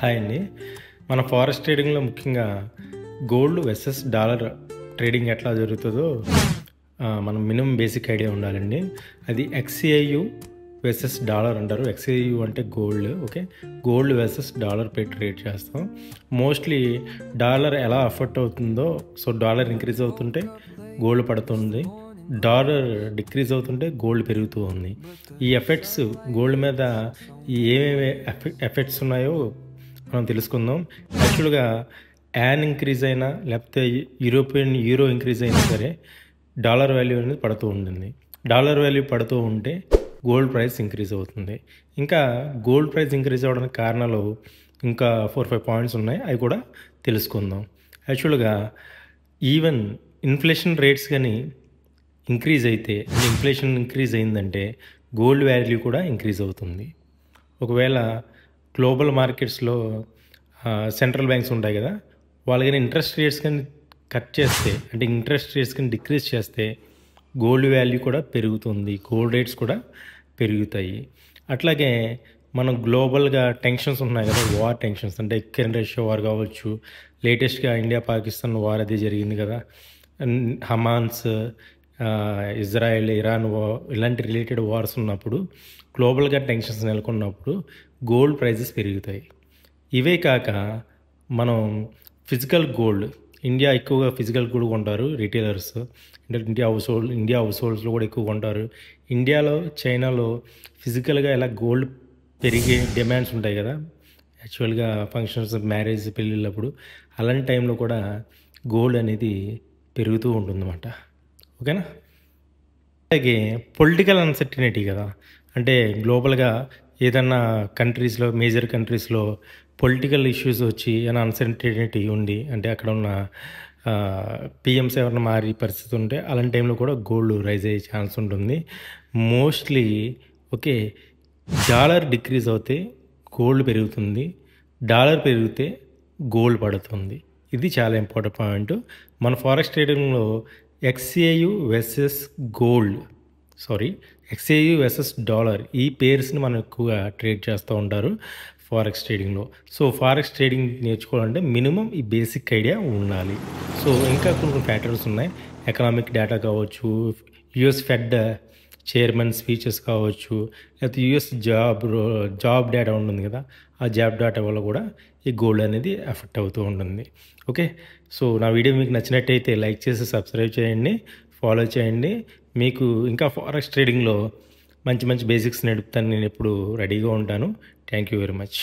Hi అండి. మన forex ట్రేడింగ్‌లో ముఖ్యంగా గోల్డ్ వెర్సెస్ డాలర్ ట్రేడింగ్ ఎట్లా జరుగుతుందో మనం మినిమం బేసిక్ ఐడియా ఉండాలండి. అది ఎక్స్ఏయు వెర్సెస్ డాలర్ అంటారు. ఎక్స్ఏయు అంటే gold. Okay, gold versus dollar పెట్టి ట్రేడ్ చేస్తాం. మోస్ట్లీ డాలర్ ఎలా అఫెక్ట్ అవుతుందో, సో డాలర్ ఇంక్రీజ్ అవుతుంటే గోల్డ్ పడుతుంది, డాలర్ డిక్రీజ్ అవుతుంటే గోల్డ్ పెరుగుతూ ఉంది. ఈ ఎఫెక్ట్స్ గోల్డ్ మీద ఏమేమి ఎఫెక్ట్స్ ఉన్నాయో మనం తెలుసుకుందాం. యాక్చువల్గా యాన్ ఇంక్రీజ్ అయినా లేకపోతే యూరో ఇంక్రీజ్ అయినా సరే డాలర్ వాల్యూ అనేది పడుతూ ఉంటుంది. డాలర్ వాల్యూ పడుతూ ఉంటే గోల్డ్ ప్రైస్ ఇంక్రీజ్ అవుతుంది. ఇంకా గోల్డ్ ప్రైస్ ఇంక్రీజ్ అవ్వడానికి కారణాలు ఇంకా 4-5 పాయింట్స్ ఉన్నాయి, అవి కూడా తెలుసుకుందాం. యాక్చువల్గా ఈవెన్ ఇన్ఫ్లేషన్ రేట్స్ కానీ ఇంక్రీజ్ అయితే, ఇన్ఫ్లేషన్ ఇంక్రీజ్ అయిందంటే గోల్డ్ వాల్యూ కూడా ఇంక్రీజ్ అవుతుంది. ఒకవేళ గ్లోబల్ మార్కెట్స్లో సెంట్రల్ బ్యాంక్స్ ఉంటాయి కదా, వాళ్ళు కానీ ఇంట్రెస్ట్ రేట్స్ కానీ కట్ చేస్తే, అంటే ఇంట్రెస్ట్ రేట్స్ కానీ డిక్రీజ్ చేస్తే గోల్డ్ వాల్యూ కూడా పెరుగుతుంది, గోల్డ్ రేట్స్ కూడా పెరుగుతాయి. అట్లాగే మనం గ్లోబల్గా టెన్షన్స్ ఉన్నాయి కదా, వార్ టెన్షన్స్, అంటే యుక్రెయిన్ రష్యా వార్ కావచ్చు, లేటెస్ట్గా ఇండియా పాకిస్తాన్ వార్ అది జరిగింది కదా, హమాస్, ఇజ్రాయెల్ ఇరాన్ ఇలాంటి రిలేటెడ్ వార్స్ ఉన్నప్పుడు, గ్లోబల్గా టెన్షన్స్ నెలకొన్నప్పుడు గోల్డ్ ప్రైజెస్ పెరుగుతాయి. ఇవే కాక మనం ఫిజికల్ గోల్డ్, ఇండియా ఎక్కువగా ఫిజికల్ గోల్డ్ కొంటారు రిటైలర్స్, అంటే ఇండియా హౌస్ హోల్డ్స్లో కూడా ఎక్కువ కొంటారు. ఇండియాలో చైనాలో ఫిజికల్గా ఇలా గోల్డ్ పెరిగే డిమాండ్స్ ఉంటాయి కదా, యాక్చువల్గా ఫంక్షన్స్, మ్యారేజ్, పెళ్ళిళ్ళప్పుడు, అలాంటి టైంలో కూడా గోల్డ్ అనేది పెరుగుతూ ఉంటుందన్నమాట. ఓకేనా. అలాగే పొలిటికల్ అన్సర్టినిటీ కదా, అంటే గ్లోబల్గా ఏదన్నా కంట్రీస్లో, మేజర్ కంట్రీస్లో పొలిటికల్ ఇష్యూస్ వచ్చి ఏమైనా అన్సర్టినిటీ ఉండి, అంటే అక్కడ ఉన్న పిఎంస్ ఎవరైనా మారి పరిస్థితి ఉంటే అలాంటి టైంలో కూడా గోల్డ్ రైజ్ అయ్యే ఛాన్స్ ఉంటుంది మోస్ట్లీ. ఓకే, డాలర్ డిక్రీజ్ అవుతే గోల్డ్ పెరుగుతుంది, డాలర్ పెరిగితే గోల్డ్ పడుతుంది. ఇది చాలా ఇంపార్టెంట్ పాయింట్. మన ఫారెక్స్ ట్రేడింగ్లో ఎక్స్ఏయు వెర్సెస్ ఎక్స్ఏయు వెర్సెస్ డాలర్, ఈ పేర్స్ని మనం ఎక్కువగా ట్రేడ్ చేస్తూ ఉంటారు ఫారెక్స్ ట్రేడింగ్లో. సో ఫారెక్స్ ట్రేడింగ్ నేర్చుకోవాలంటే మినిమం ఈ బేసిక్ ఐడియా ఉండాలి. సో ఇంకా కొన్ని ప్యాటర్న్స్ ఉన్నాయి, ఎకనామిక్ డేటా కావచ్చు, యుఎస్ ఫెడ్ చైర్మన్ స్పీచెస్ కావచ్చు, లేకపోతే యుఎస్ జాబ్ డేటా ఉంటుంది కదా, ఆ జాబ్ డేటా వల్ల కూడా ఈ గోల్డ్ అనేది ఎఫెక్ట్ అవుతూ ఉంటుంది. ఓకే, సో నా వీడియో మీకు నచ్చినట్టయితే లైక్ చేసి సబ్స్క్రైబ్ చేయండి, ఫాలో చేయండి. మీకు ఇంకా ఫారెక్స్ ట్రేడింగ్లో మంచి మంచి బేసిక్స్ నేర్పుతాను, నేను ఎప్పుడు రెడీగా ఉంటాను. Thank you very much.